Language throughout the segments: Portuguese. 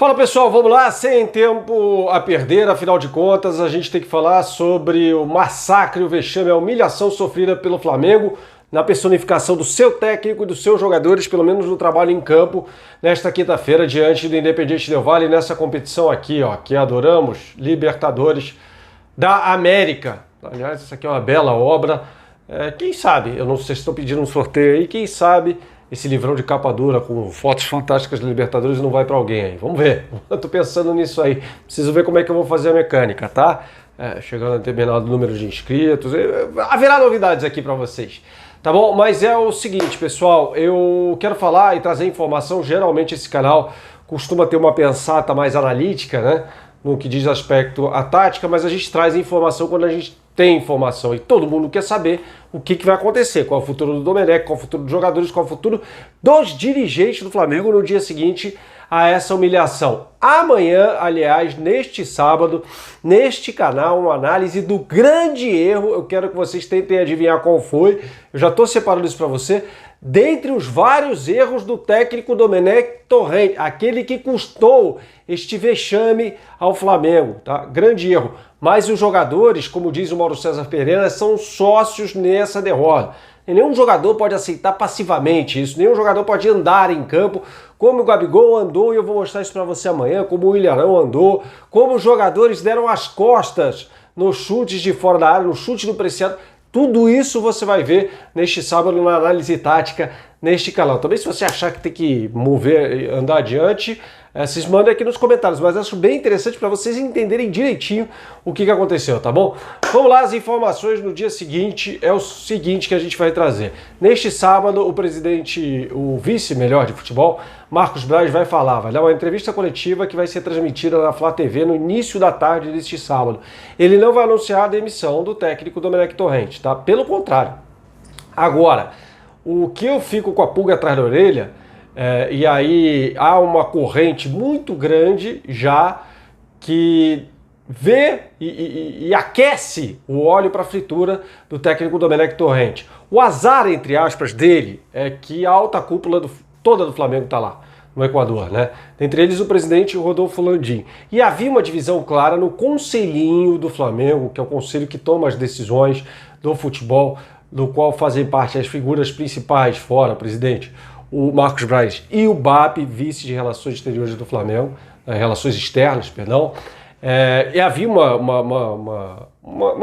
Fala pessoal, vamos lá, sem tempo a perder, afinal de contas a gente tem que falar sobre o massacre, o vexame, a humilhação sofrida pelo Flamengo na personificação do seu técnico e dos seus jogadores, pelo menos no trabalho em campo, nesta quinta-feira diante do Independiente Del Valle, nessa competição aqui, ó, que adoramos, Libertadores da América. Aliás, essa aqui é uma bela obra, quem sabe, eu não sei se estão pedindo um sorteio aí, quem sabe esse livrão de capa dura com fotos fantásticas da Libertadores não vai para alguém aí. Vamos ver. Eu tô pensando nisso aí. Preciso ver como é que eu vou fazer a mecânica, tá? Chegando a determinado número de inscritos. Haverá novidades aqui para vocês. Tá bom? Mas é o seguinte, pessoal. Eu quero falar e trazer informação. Geralmente esse canal costuma ter uma pensata mais analítica, né? No que diz respeito à tática, mas a gente traz informação quando a gente tem informação e todo mundo quer saber o que vai acontecer, qual é o futuro do Domenech, qual é o futuro dos jogadores, qual é o futuro dos dirigentes do Flamengo no dia seguinte a essa humilhação. Amanhã, aliás, neste sábado, neste canal, uma análise do grande erro, eu quero que vocês tentem adivinhar qual foi, eu já estou separando isso para você, dentre os vários erros do técnico Domenech Torrent, aquele que custou este vexame ao Flamengo, tá? Grande erro. Mas os jogadores, como diz o Mauro César Pereira, são sócios nessa derrota. E nenhum jogador pode aceitar passivamente isso, nenhum jogador pode andar em campo como o Gabigol andou, e eu vou mostrar isso para você amanhã, como o Ilharão andou, como os jogadores deram as costas nos chutes de fora da área, no chute do Preciado. Tudo isso você vai ver neste sábado na análise tática neste canal. Também se você achar que tem que mover, andar adiante, vocês mandem aqui nos comentários, mas acho bem interessante para vocês entenderem direitinho o que aconteceu, tá bom? Vamos lá, as informações no dia seguinte é o seguinte que a gente vai trazer. Neste sábado, o presidente, o vice melhor de futebol, Marcos Braz, vai dar uma entrevista coletiva que vai ser transmitida na Flá TV no início da tarde deste sábado. Ele não vai anunciar a demissão do técnico Domenech Torrent, tá? Pelo contrário. Agora, o que eu fico com a pulga atrás da orelha, e aí há uma corrente muito grande já que vê e aquece o óleo para a fritura do técnico Domenech Torrent. O azar, entre aspas, dele é que a alta cúpula toda do Flamengo está lá, no Equador, né? Entre eles o presidente Rodolfo Landim. E havia uma divisão clara no conselhinho do Flamengo, que é o conselho que toma as decisões do futebol, do qual fazem parte as figuras principais fora, presidente, o Marcos Braz e o BAP, vice de Relações Exteriores do Flamengo, Relações Externas, perdão, e havia uma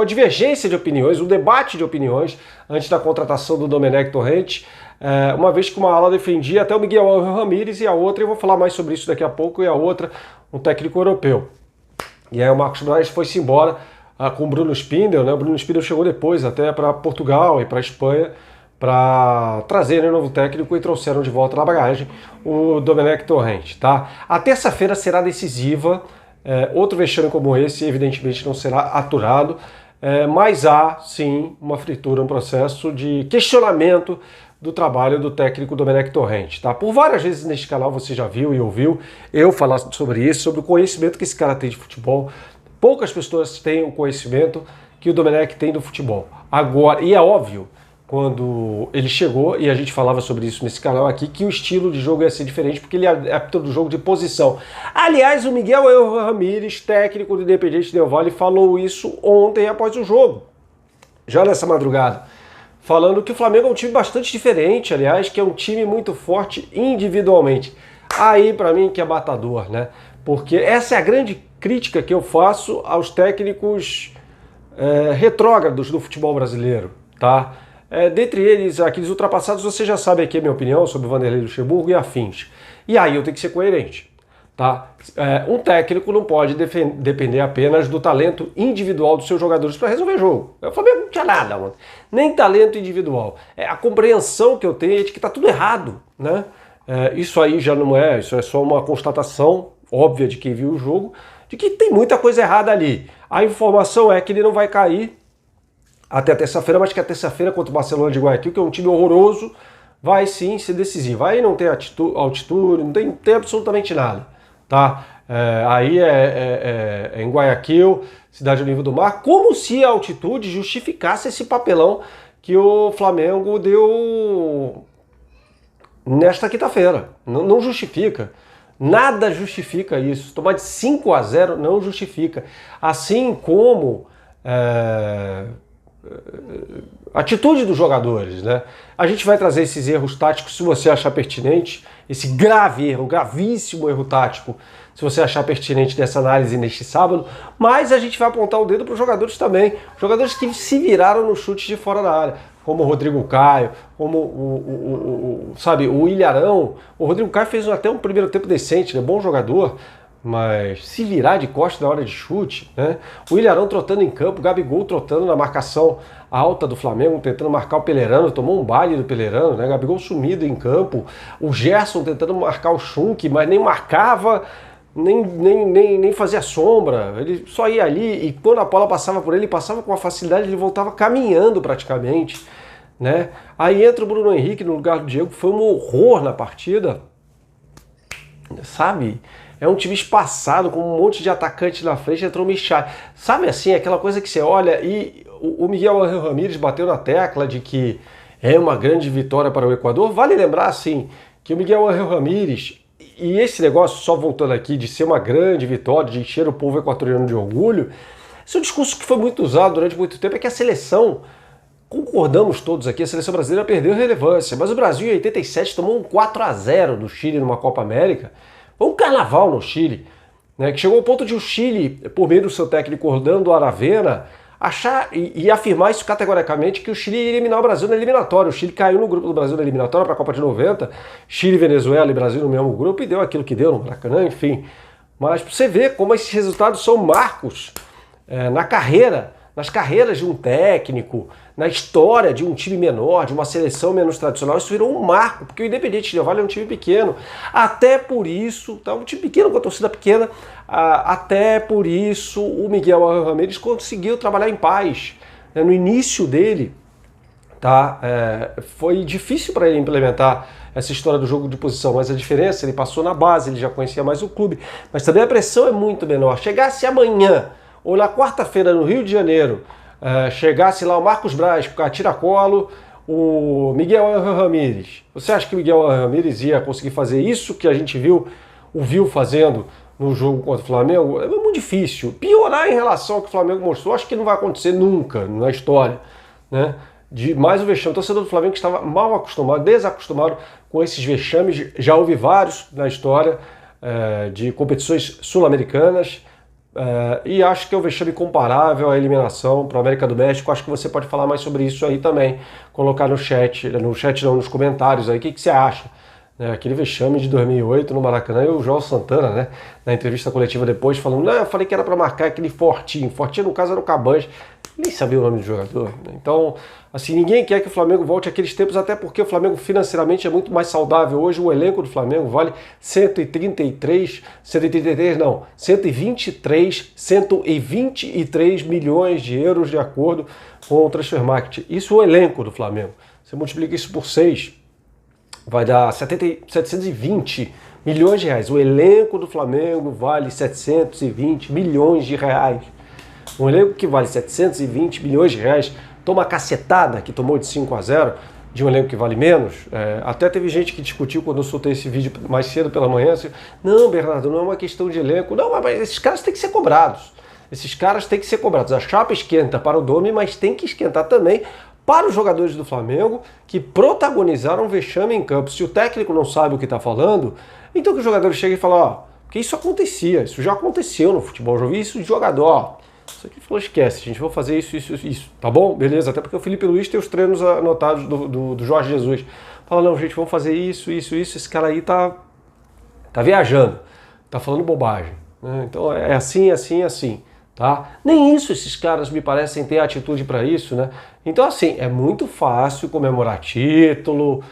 divergência de opiniões, um debate de opiniões antes da contratação do Domenech Torrent, uma vez que uma ala defendia até o Miguel Ramírez e a outra, eu vou falar mais sobre isso daqui a pouco, e a outra, um técnico europeu. E aí o Marcos Braz foi-se embora com o Bruno Spindel, né? O Bruno Spindel chegou depois até para Portugal e para Espanha para trazer um novo técnico e trouxeram de volta na bagagem o Domenech Torrent, tá? A terça-feira será decisiva, outro vexame como esse evidentemente não será aturado, mas há sim uma fritura, um processo de questionamento do trabalho do técnico Domenech Torrent, tá? Por várias vezes neste canal você já viu e ouviu eu falar sobre isso, sobre o conhecimento que esse cara tem de futebol. Poucas pessoas têm o conhecimento que o Domenech tem do futebol. Agora, e é óbvio, quando ele chegou, e a gente falava sobre isso nesse canal aqui, que o estilo de jogo ia ser diferente, porque ele é todo jogo de posição. Aliás, o Miguel Ramírez, técnico do Independiente Del Valle, falou isso ontem após o jogo, já nessa madrugada, falando que o Flamengo é um time bastante diferente, aliás, que é um time muito forte individualmente. Aí, para mim, que é matador, né? Porque essa é a grande crítica que eu faço aos técnicos retrógrados do futebol brasileiro, tá? Dentre eles, aqueles ultrapassados, você já sabe aqui a minha opinião sobre o Vanderlei Luxemburgo e afins. E aí eu tenho que ser coerente, tá? Um técnico não pode depender apenas do talento individual dos seus jogadores para resolver jogo. O Flamengo não tinha nada, mano. Nem talento individual. A compreensão que eu tenho é de que tá tudo errado, né? Isso aí já não isso é só uma constatação óbvia de quem viu o jogo, de que tem muita coisa errada ali. A informação é que ele não vai cair até terça-feira, mas que a terça-feira contra o Barcelona de Guayaquil, que é um time horroroso, vai sim ser decisivo. Aí não tem altitude, não tem absolutamente nada, tá? Aí em Guayaquil, cidade ao nível do mar, como se a altitude justificasse esse papelão que o Flamengo deu nesta quinta-feira. Não justifica. Nada justifica isso. Tomar de 5-0 não justifica. Assim como atitude dos jogadores, né? A gente vai trazer esses erros táticos se você achar pertinente, esse grave erro, gravíssimo erro tático, se você achar pertinente nessa análise neste sábado, mas a gente vai apontar o dedo para os jogadores também, jogadores que se viraram no chute de fora da área, como o Rodrigo Caio, como o Ilharão. O Rodrigo Caio fez até um primeiro tempo decente, né? Bom jogador, mas se virar de costas na hora de chute, né? O Ilharão trotando em campo, o Gabigol trotando na marcação alta do Flamengo, tentando marcar o Pelerano, tomou um baile do Pelerano, né? Gabigol sumido em campo, o Gerson tentando marcar o Schunk, mas nem marcava, nem fazia sombra, ele só ia ali e quando a bola passava por ele, passava com uma facilidade, ele voltava caminhando praticamente, né? Aí entra o Bruno Henrique no lugar do Diego, foi um horror na partida, sabe? É um time espaçado, com um monte de atacante na frente, entrou o Michel. Sabe assim, aquela coisa que você olha e o Miguel Ángel Ramírez bateu na tecla de que é uma grande vitória para o Equador. Vale lembrar, assim, que o Miguel Ángel Ramírez, e esse negócio, só voltando aqui, de ser uma grande vitória, de encher o povo equatoriano de orgulho, esse é um discurso que foi muito usado durante muito tempo, é que a seleção, concordamos todos aqui, a seleção brasileira perdeu relevância, mas o Brasil em 87 tomou um 4-0 do Chile numa Copa América. Foi um carnaval no Chile, né, que chegou ao ponto de o Chile, por meio do seu técnico Orlando Aravena, achar e afirmar isso categoricamente, que o Chile ia eliminar o Brasil na eliminatória. O Chile caiu no grupo do Brasil na eliminatória para a Copa de 90, Chile, Venezuela e Brasil no mesmo grupo, e deu aquilo que deu no Maracanã, enfim. Mas você vê como esses resultados são marcos nas carreiras de um técnico, na história de um time menor, de uma seleção menos tradicional. Isso virou um marco, porque o Independiente Del Valle é um time pequeno. Até por isso, tá, um time pequeno com a torcida pequena, até por isso o Miguel Ángel Ramírez conseguiu trabalhar em paz. No início dele, tá, foi difícil para ele implementar essa história do jogo de posição, mas a diferença, ele passou na base, ele já conhecia mais o clube, mas também a pressão é muito menor. Chegasse amanhã, ou na quarta-feira no Rio de Janeiro, chegasse lá o Marcos Braz com a tiracolo, o Miguel Ángel Ramírez. Você acha que o Miguel Ángel Ramírez ia conseguir fazer isso que a gente viu fazendo no jogo contra o Flamengo? É muito difícil. Piorar em relação ao que o Flamengo mostrou, acho que não vai acontecer nunca na história, né? De mais um vexame. O torcedor do Flamengo que estava mal acostumado, desacostumado com esses vexames, já houve vários na história de competições sul-americanas. E acho que é um vexame comparável à eliminação para a América do México. Acho que você pode falar mais sobre isso aí também, colocar no chat não, nos comentários aí, o que você acha? Aquele vexame de 2008 no Maracanã, e o João Santana, né, na entrevista coletiva depois, falando, não, eu falei que era para marcar aquele Fortinho no caso era o Cabange, nem sabia o nome do jogador, né? Então, assim, ninguém quer que o Flamengo volte àqueles tempos, até porque o Flamengo financeiramente é muito mais saudável. Hoje o elenco do Flamengo vale 123 milhões de euros de acordo com o Transfermarkt. Isso é o elenco do Flamengo. Você multiplica isso por 6, vai dar 720 milhões de reais. O elenco do Flamengo vale 720 milhões de reais. Um elenco que vale 720 milhões de reais toma a cacetada que tomou de 5-0 de um elenco que vale menos. Até teve gente que discutiu quando eu soltei esse vídeo mais cedo pela manhã, assim, não, Bernardo, não é uma questão de elenco. Não, mas esses caras têm que ser cobrados. Esses caras têm que ser cobrados. A chapa esquenta para o Dome, mas tem que esquentar também para os jogadores do Flamengo que protagonizaram um vexame em campo. Se o técnico não sabe o que está falando, então que os jogadores cheguem e falem, porque isso acontecia, isso já aconteceu no futebol, já vi isso de jogador, isso aqui falou, esquece, gente, vou fazer isso, tá bom? Beleza, até porque o Felipe Luiz tem os treinos anotados do Jorge Jesus. Fala, não, gente, vamos fazer isso, esse cara aí tá viajando, tá falando bobagem, né? Então é assim, tá? Nem isso esses caras me parecem ter atitude para isso, né? Então, assim, é muito fácil comemorar título,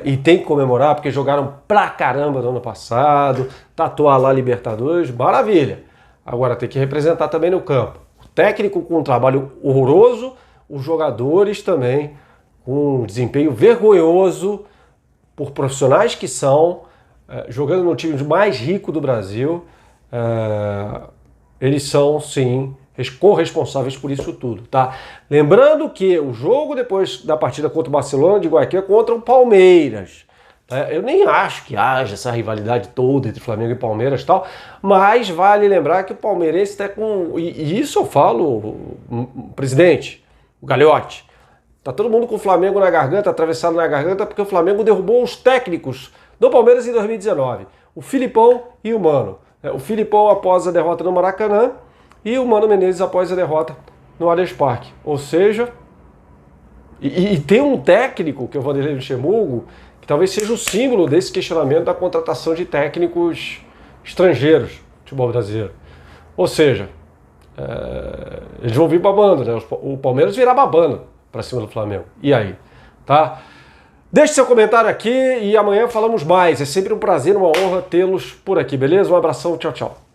e tem que comemorar porque jogaram pra caramba no ano passado, tatuar lá Libertadores, maravilha. Agora tem que representar também no campo. O técnico com um trabalho horroroso, os jogadores também com um desempenho vergonhoso por profissionais que são, jogando no time mais rico do Brasil, eles são, sim, corresponsáveis por isso tudo, tá? Lembrando que o jogo depois da partida contra o Barcelona de Guayaquil é contra o Palmeiras, Eu nem acho que haja essa rivalidade toda entre Flamengo e Palmeiras e tal, mas vale lembrar que o palmeirense está com... E isso eu falo, o presidente, o Gagliotti, tá todo mundo com o Flamengo na garganta, atravessado na garganta, porque o Flamengo derrubou os técnicos do Palmeiras em 2019, o Filipão e o Mano. O Filipão após a derrota no Maracanã e o Mano Menezes após a derrota no Allianz Parque. Ou seja, e tem um técnico, que é o Vanderlei Luxemburgo, que talvez seja o símbolo desse questionamento da contratação de técnicos estrangeiros no futebol brasileiro. Ou seja, eles vão vir babando, né? O Palmeiras virá babando para cima do Flamengo. E aí? Tá? Deixe seu comentário aqui e amanhã falamos mais. É sempre um prazer, uma honra tê-los por aqui, beleza? Um abração, tchau, tchau.